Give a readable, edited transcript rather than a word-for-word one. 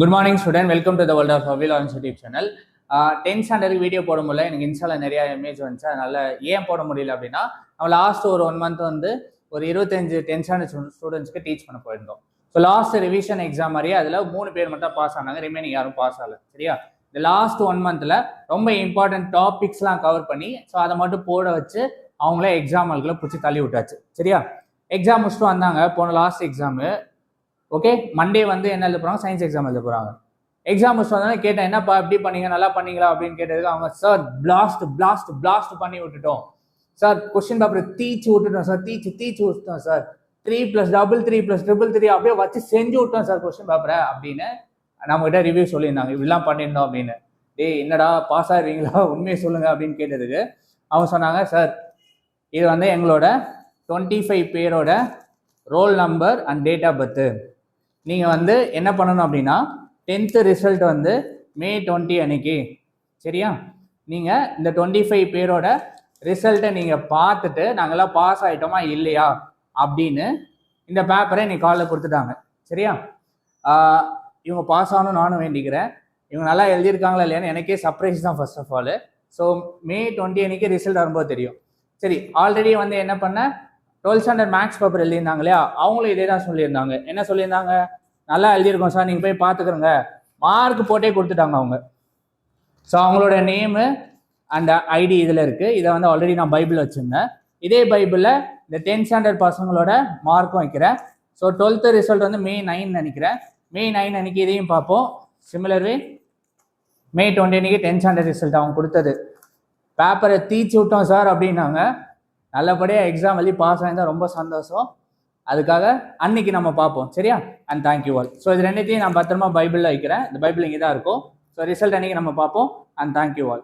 Good morning student, welcome to the world of Avil on YouTube channel. 10th standard video போட முடியல, எனக்கு இன்ஸ்டாவில் நிறைய இமேஜ் வந்துச்சு. அதனால ஏன் போட முடியல அப்படின்னா, நம்ம லாஸ்ட் ஒரு 1 மந்த் வந்து ஒரு 25 10th ஸ்டாண்டர்ட் ஸ்டூடெண்ட்ஸ்க்கு டீச் பண்ண போயிருந்தோம். ஸோ லாஸ்ட் ரிவிஷன் எக்ஸாம் மாதிரியே அதில் 3 பேர் மட்டும் பாஸ் ஆனாங்க, ரிமைனிங் யாரும் பாஸ் ஆகல. சரியா? இந்த லாஸ்ட் 1 மந்த்தில் ரொம்ப இம்பார்ட்டன்ட் டாபிக்ஸ்லாம் கவர் பண்ணி ஸோ அதை மட்டும் போட வச்சு அவங்களே எக்ஸாம் ஹால்குள்ள பிடிச்சி தள்ளி விட்டாச்சு. சரியா? எக்ஸாம் முடிச்சுட்டு வந்தாங்க. போன லாஸ்ட் எக்ஸாமு ஓகே, மண்டே வந்து என்ன எழுத போகிறாங்க, சயின்ஸ் எக்ஸாம் எழுத போகிறாங்க. எக்ஸாம் முடிச்சு வந்தாலும் கேட்டேன், என்னப்பா எப்படி பண்ணீங்க, நல்லா பண்ணீங்களா அப்படின்னு கேட்டதுக்கு அவங்க, சார் பிளாஸ்ட் பண்ணி விட்டுட்டோம் சார், கொஸ்டின் பேப்பர் தீச்சு விட்டுட்டோம் சார், தீச்சு விட்டுட்டோம் சார், 3+3 3+3 அப்படியே வச்சு செஞ்சு விட்டோம் சார் கொஸ்டின் பேப்பரை அப்படின்னு நம்மகிட்ட ரிவ்யூ சொல்லியிருந்தாங்க. இப்படிலாம் பண்ணியிருந்தோம் அப்படின்னு. டேய் என்னடா பாஸ் ஆகிடுவீங்களா, உண்மையை சொல்லுங்க அப்படின்னு கேட்டதுக்கு அவங்க சொன்னாங்க, சார் இது வந்து எங்களோட 25 பேரோட roll number and date of birth. நீங்கள் வந்து என்ன பண்ணணும் அப்படின்னா 10th ரிசல்ட் வந்து May 20 அன்னைக்கு. சரியா? நீங்கள் இந்த 25 பேரோட ரிசல்ட்டை நீங்கள் பார்த்துட்டு நாங்கள்லாம் பாஸ் ஆகிட்டோமா இல்லையா அப்படின்னு இந்த பேப்பரை இன்னைக்கு காலில் கொடுத்துட்டாங்க. சரியா? இவங்க பாஸ் ஆகணும் நானும் வேண்டிக்கிறேன். இவங்க நல்லா எழுதியிருக்காங்களா இல்லையான்னு எனக்கே சர்ப்ரைஸ் தான் first of all. So May 20 அன்னைக்கு ரிசல்ட் வரும்போது தெரியும். சரி, ஆல்ரெடி வந்து என்ன பண்ண 12th ஸ்டாண்டர்ட் மேக்ஸ் பேப்பர் எழுதியிருந்தாங்க இல்லையா, அவங்களும் இதே தான் சொல்லியிருந்தாங்க. என்ன சொல்லியிருந்தாங்க, நல்லா எழுதியிருக்கோம் சார், நீங்கள் போய் பார்த்துக்கிறங்க, மார்க் போட்டே கொடுத்துட்டாங்க அவங்க. ஸோ அவங்களோட நேமு அண்ட் ஐடி இதில் இருக்குது. இதை வந்து ஆல்ரெடி நான் பைபிள் வச்சுருந்தேன். இதே பைபிளில் இந்த 10th ஸ்டாண்டர்ட் பசங்களோட மார்க்கும் வைக்கிறேன். ஸோ 12th ரிசல்ட் வந்து May 9 நினைக்கிறேன். May 9 அன்னைக்கு இதையும் பார்ப்போம். சிமிலர்வே May 20 அன்னைக்கு 10th ஸ்டாண்டர்ட் ரிசல்ட் அவங்க கொடுத்தது. பேப்பரை தீச்சு விட்டோம் சார் அப்படின்னாங்க. நல்லபடியாக எக்ஸாம் எழுதி பாஸ் ஆகிருந்தால் ரொம்ப சந்தோஷம். அதுக்காக அன்னைக்கு நம்ம பார்ப்போம். சரியா? And thank you all. ஸோ இது ரெண்டுத்தையும் நான் பத்திரமா பைபிளில் வைக்கிறேன். இந்த பைபிள் இங்கே தான் இருக்கும். ஸோ ரிசல்ட் அன்னைக்கு நம்ம பார்ப்போம். And thank you all.